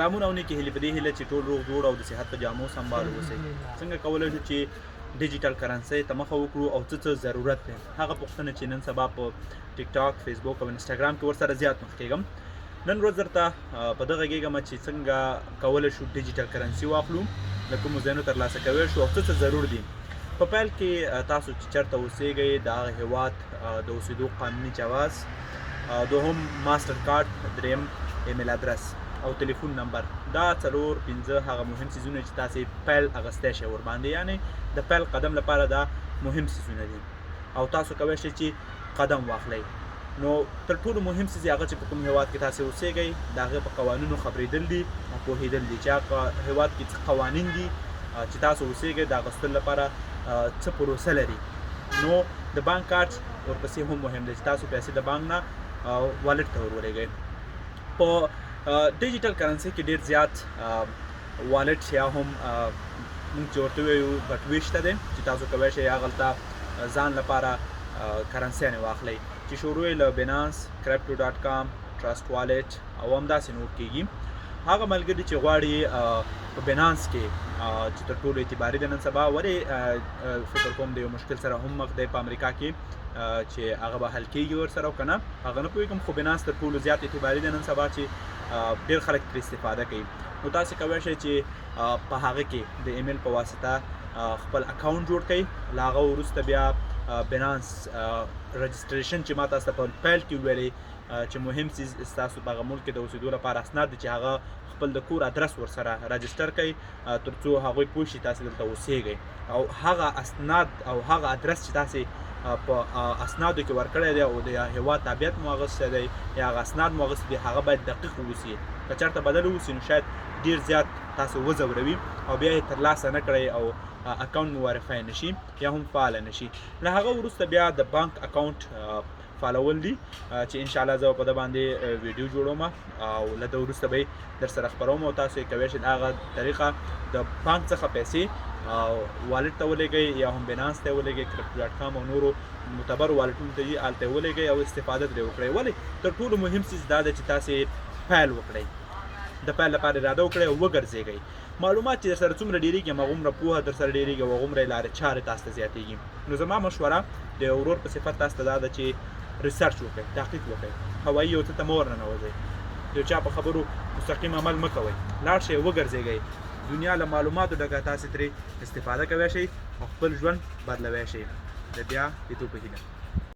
رامونه ونی کې هلي په دې هله چې ټول روغ جوړ او د صحت په جامو سمبال اوسئ. څنګه کولی شو چې ډیجیټل کرنسۍ ته مخه وکړو او څه ضرورت دی هغه پوښتنه چې نن سبا په ټیک ټاک، فیسبوک او انسټاګرام کې ورسره زیات مخ کېږم. نن ورځ درته په دغه غږېږم چې څنګه کولی شو ډیجیټل کرنسي واخلو، د کومو ځایونو ترلاسه کولی شو او څه ضرور دي. په پیل کې تاسو چې چېرته اوسېږئ د هغه هېواد د اوسېدو قانوني جواز، دوهم ماسټر کارډ، دریم ایمیل ادرس او ټلیفون نمبر، دا څلور پنځه هغه مهم څیزونه چې تاسې پیل اخیستی شئ ورباندې، یعنې د پیل قدم لپاره دا مهم څیزونه دي او تاسو کولی شئ چې قدم واخلئ. نو تر ټولو مهم څیز هغه چې په کوم هېواد کې تاسې اوسېږئ د هغې په قوانینو خبرېدل دي او پوهېدل دي چې هغه هېواد کې څه قوانین دي چې تاسو اوسېږئ د اخیستلو لپاره څه پروسه لري. نو د بانک کارت ورپسې هم مهم دی چې تاسو پیسې د بانک نه والټ ته ورولېږئ. په ډیجیټل کرنسۍ کې ډېر زیات والټ یا هم موږ چې ورته وایو بټوې شته دی چې تاسو کولی شئ هغلته ځان لپاره کرنسیانې واخلئ چې شروع یې له بینانس، کرپټو ډاټ کام، ټرسټ والټ او همداسې نور کېږي. هغه ملګري چې غواړي په بینانس کې چې تر ټولو اعتباري دی نن سبا، ولې فکر کوم د یو مشکل سره هم مخ دی په امریکا کې چې هغه به حل کېږي ورسره او که نه هغه نه پوهېږم، خو بینانس تر ټولو زیات اعتباري دی نن سبا چې ډېر خلک ترې استفاده کوي. نو تاسې کولی شئ چې په هغه کې د ایمیل په واسطه خپل اکاونټ جوړ کړئ. له هغه وروسته بیا بینانس رجسټریشن چې ما تاسو ته په پیل کې ویلې چې مهم څیز ستاسو په هغه ملک کې د اوسېدو لپاره اسناد دي چې هغه خپل د کور ادرس ورسره راجسټر کړئ تر څو هغوی پوه شي تاسې دلته اوسېږئ او هغه اسناد او هغه ادرس چې تاسې په اسنادو کې ورکړی دی او د هېواد تابعیت مو اخیستی دی یا هغه اسناد مو اخیستي دي هغه باید دقیق واوسي. که چېرته بدل واوسي نو شاید ډېر زیات تاسو وځوروي او بیا یې ترلاسه نه کړئ او اکاونټ مو وریفای نه شي یا هم فعاله نه شي. له هغه وروسته بیا د بانک اکاونټ فالول دي چې انشاءالله زه په ده باندې ویډیو جوړوم او له ده وروسته به یې در سره خپروم او تاسو یې کولی شئ د هغه طریقه د بانک څخه پیسې والټ ته ولېږئ یا هم بینانس ته یې ولېږئ، کرپټو ډاټ کام او نورو معتبرو والټونو ته یې هلته یې ولېږئ او استفاده ترې وکړئ. ولې تر ټولو مهم څیز دا ده چې تاسې پیل وکړئ، د پیل لپاره اراده وکړئ او وګرځېږئ. معلومات چې در سره څومره ډېرېږي هماغومره پوهه در سره ډېرېږي او هغومره یې لارې چارې تاسو ته زیاتېږي. نو زما مشوره د یو ورور په صفت تاسو ته دا ده چې ریسرچ وکړئ، تحقیق وکړئ، هوایي یو څه ته مه ورننوځئ، د یو چا په خبرو مستقیم عمل مه کوئ، لاړ شئ وګرځېږئ. دنیا له معلوماتو ډکه، تاسې ترې استفاده کولی شئ او خپل ژوند بدلوی شئ. د بیا لیدو په هیله.